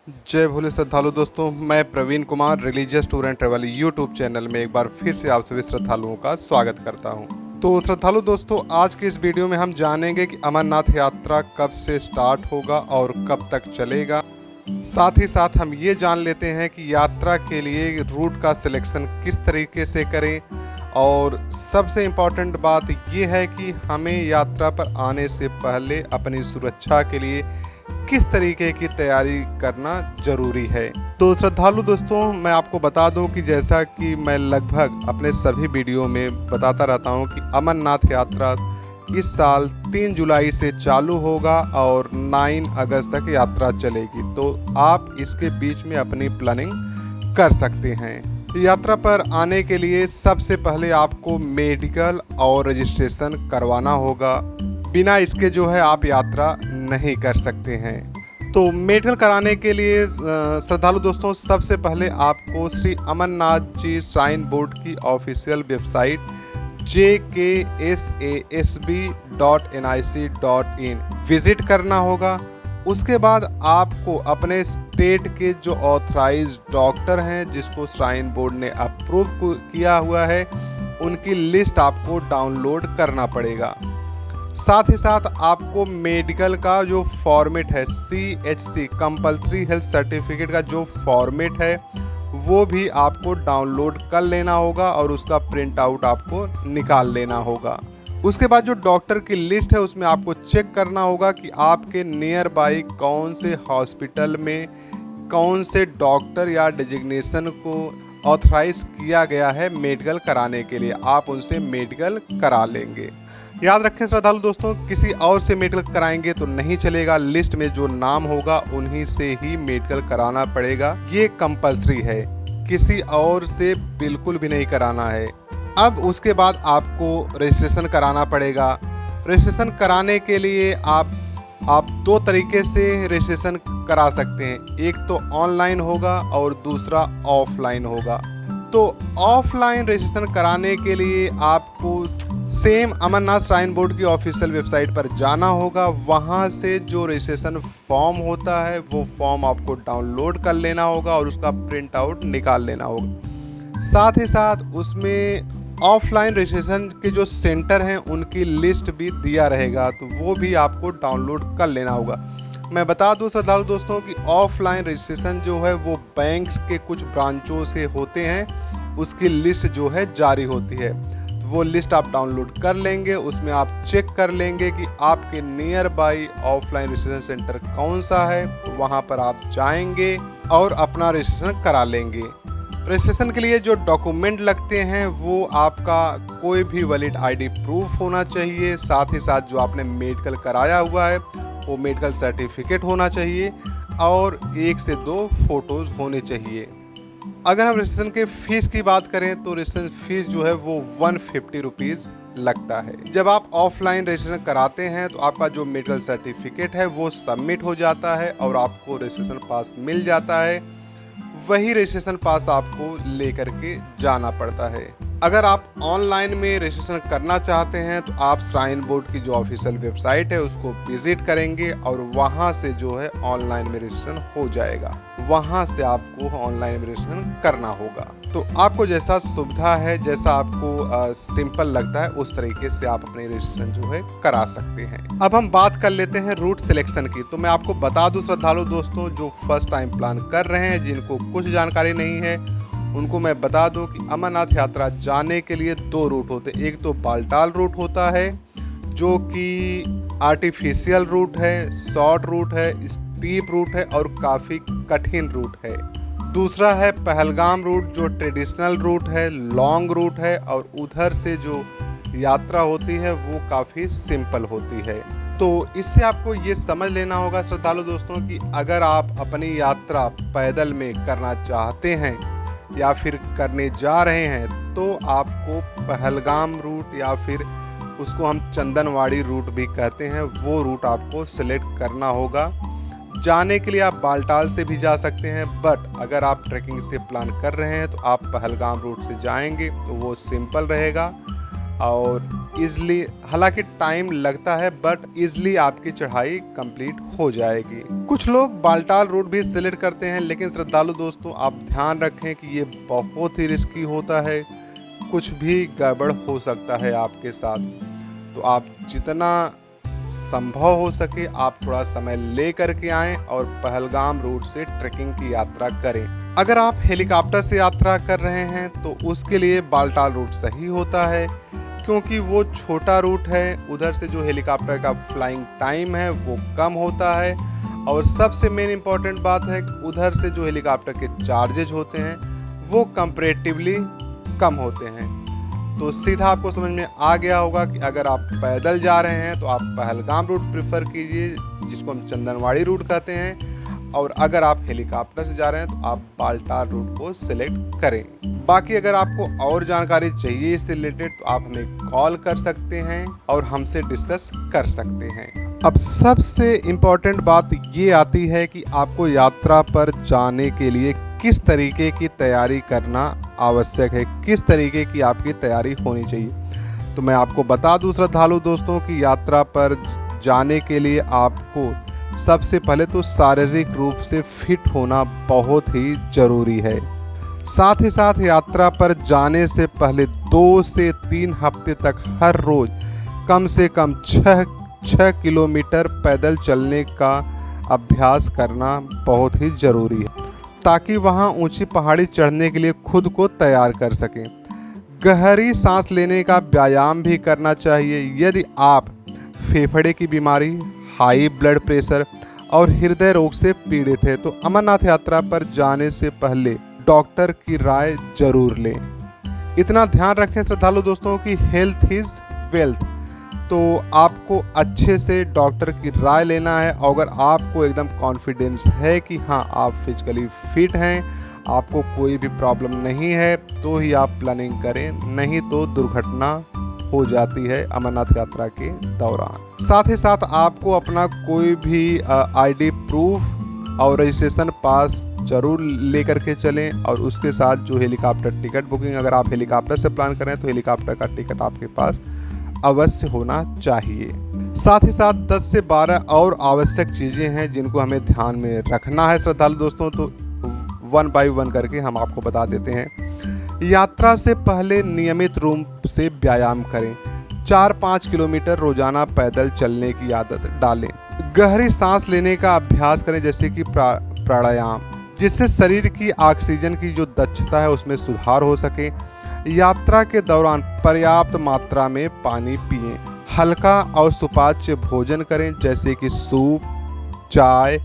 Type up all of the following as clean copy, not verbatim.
जय भोले श्रद्धालु दोस्तों, मैं Praveen Kumar religious tour and travel YouTube channel में एक बार फिर से आप सभी श्रद्धालुओं का स्वागत करता हूं। तो श्रद्धालु दोस्तों, आज के इस वीडियो में हम जानेंगे कि अमरनाथ यात्रा कब से स्टार्ट होगा और कब तक चलेगा। साथ ही साथ हम ये जान लेते हैं कि यात्रा के लिए रूट का सिलेक्शन किस तरीके से करें, और सबसे इम्पॉर्टेंट बात ये है कि हमें यात्रा पर आने से पहले अपनी सुरक्षा के लिए किस तरीके की तैयारी करना जरूरी है। तो श्रद्धालु दोस्तों, मैं आपको बता दूं कि जैसा कि मैं लगभग अपने सभी वीडियो में बताता रहता हूं कि अमरनाथ यात्रा इस साल 3 जुलाई से चालू होगा और 9 अगस्त तक यात्रा चलेगी। तो आप इसके बीच में अपनी प्लानिंग कर सकते हैं। यात्रा पर आने के लिए सबसे पहले आपको मेडिकल और रजिस्ट्रेशन करवाना होगा। बिना इसके जो है आप यात्रा नहीं कर सकते हैं। तो मेडिकल कराने के लिए श्रद्धालु दोस्तों, सबसे पहले आपको श्री अमरनाथ जी श्राइन बोर्ड की ऑफिशियल वेबसाइट jksasb.nic.in विजिट करना होगा। उसके बाद आपको अपने स्टेट के जो ऑथराइज्ड डॉक्टर हैं, जिसको श्राइन बोर्ड ने अप्रूव किया हुआ है, उनकी लिस्ट आपको डाउनलोड करना पड़ेगा। साथ ही साथ आपको मेडिकल का जो फॉर्मेट है, CHC कंपल्सरी हेल्थ सर्टिफिकेट का जो फॉर्मेट है, वो भी आपको डाउनलोड कर लेना होगा और उसका प्रिंट आउट आपको निकाल लेना होगा। उसके बाद जो डॉक्टर की लिस्ट है, उसमें आपको चेक करना होगा कि आपके नियर बाई कौन से हॉस्पिटल में कौन से डॉक्टर या डिजिग्नेशन को ऑथराइज किया गया है मेडिकल कराने के लिए। आप उनसे मेडिकल करा लेंगे। याद रखें श्रद्धालु दोस्तों, किसी और से मेडिकल कराएंगे तो नहीं चलेगा। लिस्ट में जो नाम होगा उन्हीं से ही मेडिकल कराना पड़ेगा। ये कंपल्सरी है, किसी और से बिल्कुल भी नहीं कराना है। अब उसके बाद आपको रजिस्ट्रेशन कराना पड़ेगा। रजिस्ट्रेशन कराने के लिए आप 2 तरीके से रजिस्ट्रेशन करा सकते हैं। एक तो ऑनलाइन होगा और दूसरा ऑफलाइन होगा। तो ऑफलाइन रजिस्ट्रेशन कराने के लिए आपको सेम अमरनाथ श्राइन बोर्ड की ऑफिशियल वेबसाइट पर जाना होगा। वहां से जो रजिस्ट्रेशन फॉर्म होता है, वो फॉर्म आपको डाउनलोड कर लेना होगा और उसका प्रिंट आउट निकाल लेना होगा। साथ ही साथ उसमें ऑफलाइन रजिस्ट्रेशन के जो सेंटर हैं, उनकी लिस्ट भी दिया रहेगा, तो वो भी आपको डाउनलोड कर लेना होगा। मैं बता दूं श्रद्धालु दोस्तों कि ऑफलाइन रजिस्ट्रेशन जो है वो बैंक्स के कुछ ब्रांचों से होते हैं, उसकी लिस्ट जो है जारी होती है। वो लिस्ट आप डाउनलोड कर लेंगे। उसमें आप चेक कर लेंगे कि आपके near by offline registration centre कौन सा है। वहाँ पर आप जाएंगे और अपना रजिस्ट्रेशन करा लेंगे। रजिस्ट्रेशन के लिए जो डॉक्यूमेंट लगते हैं, वो आपका कोई भी वैलिड ID प्रूफ होना चाहिए। साथ ही साथ जो आपने मेडिकल कराया हुआ है, वो मेडिकल सर्टिफिकेट होना चाहिए और 1 से 2 फोटोज़ होने चाहिए। अगर हम रजिस्ट्रेशन के फ़ीस की बात करें तो रजिस्ट्रेशन फ़ीस जो है वो 150 रुपीज़ लगता है। जब आप ऑफलाइन रजिस्ट्रेशन कराते हैं तो आपका जो मेडिकल सर्टिफिकेट है वो सबमिट हो जाता है और आपको रजिस्ट्रेशन पास मिल जाता है। वही रजिस्ट्रेशन पास आपको लेकर के जाना पड़ता है। अगर आप ऑनलाइन में रजिस्ट्रेशन करना चाहते हैं तो आप श्राइन बोर्ड की जो ऑफिशियल वेबसाइट है उसको विजिट करेंगे और वहां से जो है ऑनलाइन में रजिस्ट्रेशन हो जाएगा। वहां से आपको ऑनलाइन में रजिस्ट्रेशन करना होगा। तो आपको जैसा सुविधा है, जैसा आपको सिंपल लगता है, उस तरीके से आप अपनी रजिस्ट्रेशन जो है करा सकते हैं। अब हम बात कर लेते हैं रूट सिलेक्शन की। तो मैं आपको बता दूं श्रद्धालु दोस्तों, जो फर्स्ट टाइम प्लान कर रहे हैं, जिनको कुछ जानकारी नहीं है, उनको मैं बता दूं कि अमरनाथ यात्रा जाने के लिए 2 रूट होते हैं। एक तो बालटाल रूट होता है, जो कि आर्टिफिशियल रूट है, शॉर्ट रूट है, स्टीप रूट है और काफ़ी कठिन रूट है। दूसरा है पहलगाम रूट, जो ट्रेडिशनल रूट है, लॉन्ग रूट है और उधर से जो यात्रा होती है वो काफ़ी सिंपल होती है। तो इससे आपको ये समझ लेना होगा श्रद्धालु दोस्तों कि अगर आप अपनी यात्रा पैदल में करना चाहते हैं या फिर करने जा रहे हैं, तो आपको पहलगाम रूट या फिर उसको हम चंदनवाड़ी रूट भी कहते हैं, वो रूट आपको सिलेक्ट करना होगा। जाने के लिए आप बालटाल से भी जा सकते हैं, बट अगर आप ट्रैकिंग से प्लान कर रहे हैं तो आप पहलगाम रूट से जाएंगे तो वो सिंपल रहेगा और इजली, हालांकि टाइम लगता है बट इजली आपकी चढ़ाई कंप्लीट हो जाएगी। कुछ लोग बालटाल रूट भी सिलेक्ट करते हैं, लेकिन श्रद्धालु दोस्तों आप ध्यान रखें कि ये बहुत ही रिस्की होता है, कुछ भी गड़बड़ हो सकता है आपके साथ। तो आप जितना संभव हो सके आप थोड़ा समय ले करके आएं और पहलगाम रूट से ट्रैकिंग की यात्रा करें। अगर आप हेलीकॉप्टर से यात्रा कर रहे हैं तो उसके लिए बालटाल रूट सही होता है, क्योंकि वो छोटा रूट है, उधर से जो हेलीकॉप्टर का फ्लाइंग टाइम है वो कम होता है, और सबसे मेन इम्पॉर्टेंट बात है कि उधर से जो हेलीकॉप्टर के चार्जेज होते हैं वो कंपैरेटिवली कम होते हैं। तो सीधा आपको समझ में आ गया होगा कि अगर आप पैदल जा रहे हैं तो आप पहलगाम रूट प्रेफर कीजिए, जिसको हम चंदनवाड़ी रूट कहते हैं, और अगर आप हेलीकॉप्टर से जा रहे हैं तो आप बालटाल रूट को सिलेक्ट करें। बाकी अगर आपको और जानकारी चाहिए इससे रिलेटेड तो आप हमें कॉल कर सकते हैं और हमसे डिस्कस कर सकते हैं। अब सबसे इम्पोर्टेंट बात ये आती है कि आपको यात्रा पर जाने के लिए किस तरीके की तैयारी करना आवश्यक है, किस तरीके की आपकी तैयारी होनी चाहिए। तो मैं आपको बता दूं श्रद्धालु दोस्तों कि यात्रा पर जाने के लिए आपको सबसे पहले तो शारीरिक रूप से फिट होना बहुत ही ज़रूरी है। साथ ही साथ यात्रा पर जाने से पहले 2 से 3 हफ्ते तक हर रोज़ कम से कम 6 किलोमीटर पैदल चलने का अभ्यास करना बहुत ही ज़रूरी है, ताकि वहां ऊंची पहाड़ी चढ़ने के लिए खुद को तैयार कर सकें। गहरी सांस लेने का व्यायाम भी करना चाहिए। यदि आप फेफड़े की बीमारी, हाई ब्लड प्रेशर और हृदय रोग से पीड़ित है तो अमरनाथ यात्रा पर जाने से पहले डॉक्टर की राय जरूर लें। इतना ध्यान रखें श्रद्धालु दोस्तों कि हेल्थ इज़ वेल्थ, तो आपको अच्छे से डॉक्टर की राय लेना है। अगर आपको एकदम कॉन्फिडेंस है कि हाँ आप फिजिकली फिट हैं, आपको कोई भी प्रॉब्लम नहीं है, तो ही आप प्लानिंग करें, नहीं तो दुर्घटना हो जाती है अमरनाथ यात्रा के दौरान। साथ ही साथ आपको अपना कोई भी आईडी प्रूफ और रजिस्ट्रेशन पास जरूर लेकर के चलें, और उसके साथ जो हेलीकॉप्टर टिकट बुकिंग, अगर आप हेलीकॉप्टर से प्लान करें तो हेलीकॉप्टर का टिकट आपके पास अवश्य होना चाहिए। साथ ही साथ 10 से 12 और आवश्यक चीज़ें हैं जिनको हमें ध्यान में रखना है श्रद्धालु दोस्तों, तो 1 बाय 1 करके हम आपको बता देते हैं। यात्रा से पहले नियमित रूप से व्यायाम करें। 4-5 किलोमीटर रोजाना पैदल चलने की आदत डालें। गहरी सांस लेने का अभ्यास करें, जैसे कि प्राणायाम, जिससे शरीर की ऑक्सीजन की जो दक्षता है उसमें सुधार हो सके। यात्रा के दौरान पर्याप्त मात्रा में पानी पिएं। हल्का और सुपाच्य भोजन करें, जैसे कि सूप, चाय,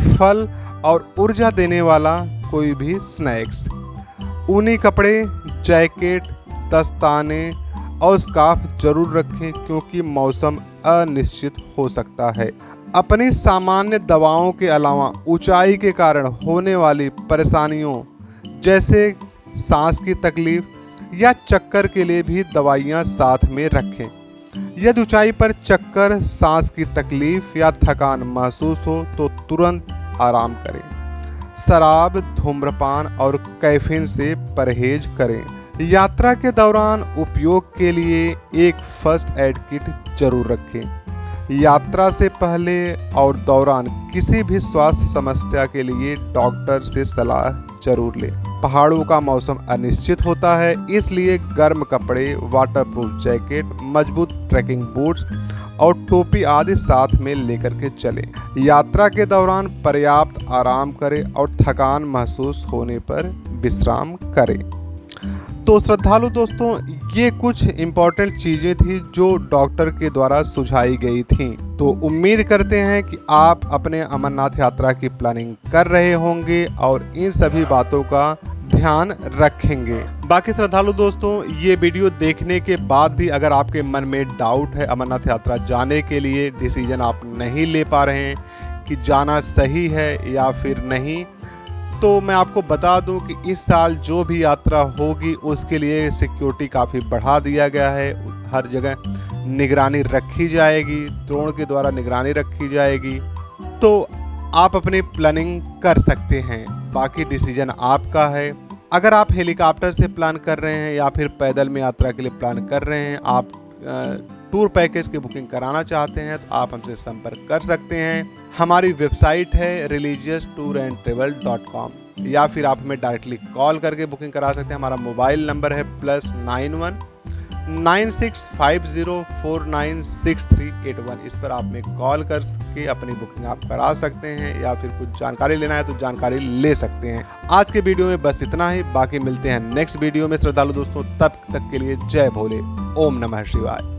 फल और ऊर्जा देने वाला कोई भी स्नैक्स। ऊनी कपड़े, जैकेट, दस्ताने और स्कार्फ जरूर रखें, क्योंकि मौसम अनिश्चित हो सकता है। अपनी सामान्य दवाओं के अलावा ऊंचाई के कारण होने वाली परेशानियों, जैसे सांस की तकलीफ या चक्कर के लिए भी दवाइयाँ साथ में रखें। यदि ऊंचाई पर चक्कर, सांस की तकलीफ या थकान महसूस हो तो तुरंत आराम करें। शराब, धूम्रपान और कैफीन से परहेज करें। यात्रा के दौरान उपयोग के लिए एक फर्स्ट एड किट जरूर रखें। यात्रा से पहले और दौरान किसी भी स्वास्थ्य समस्या के लिए डॉक्टर से सलाह जरूर लें। पहाड़ों का मौसम अनिश्चित होता है, इसलिए गर्म कपड़े, वाटरप्रूफ जैकेट, मजबूत ट्रैकिंग बूट्स और टोपी आदि साथ में लेकर के चलें। यात्रा के दौरान पर्याप्त आराम करें और थकान महसूस होने पर विश्राम करें। तो श्रद्धालु दोस्तों, ये कुछ इम्पोर्टेंट चीज़ें थी जो डॉक्टर के द्वारा सुझाई गई थी। तो उम्मीद करते हैं कि आप अपने अमरनाथ यात्रा की प्लानिंग कर रहे होंगे और इन सभी बातों का ध्यान रखेंगे। बाकी श्रद्धालु दोस्तों, ये वीडियो देखने के बाद भी अगर आपके मन में डाउट है अमरनाथ यात्रा जाने के लिए, डिसीजन आप नहीं ले पा रहे हैं कि जाना सही है या फिर नहीं, तो मैं आपको बता दूं कि इस साल जो भी यात्रा होगी उसके लिए सिक्योरिटी काफ़ी बढ़ा दिया गया है। हर जगह निगरानी रखी जाएगी, ड्रोन के द्वारा निगरानी रखी जाएगी, तो आप अपनी प्लानिंग कर सकते हैं। बाकी डिसीजन आपका है। अगर आप हेलीकॉप्टर से प्लान कर रहे हैं या फिर पैदल में यात्रा के लिए प्लान कर रहे हैं, आप टूर पैकेज की बुकिंग कराना चाहते हैं तो आप हमसे संपर्क कर सकते हैं। हमारी वेबसाइट है religiousTourandTravel.com, या फिर आप हमें डायरेक्टली कॉल करके बुकिंग करा सकते हैं। हमारा मोबाइल नंबर है +91 9650496381। इस पर आप में कॉल करके अपनी बुकिंग आप करा सकते हैं, या फिर कुछ जानकारी लेना है तो जानकारी ले सकते हैं। आज के वीडियो में बस इतना ही, बाकी मिलते हैं नेक्स्ट वीडियो में श्रद्धालु दोस्तों। तब तक के लिए जय भोले, ओम नमः शिवाय।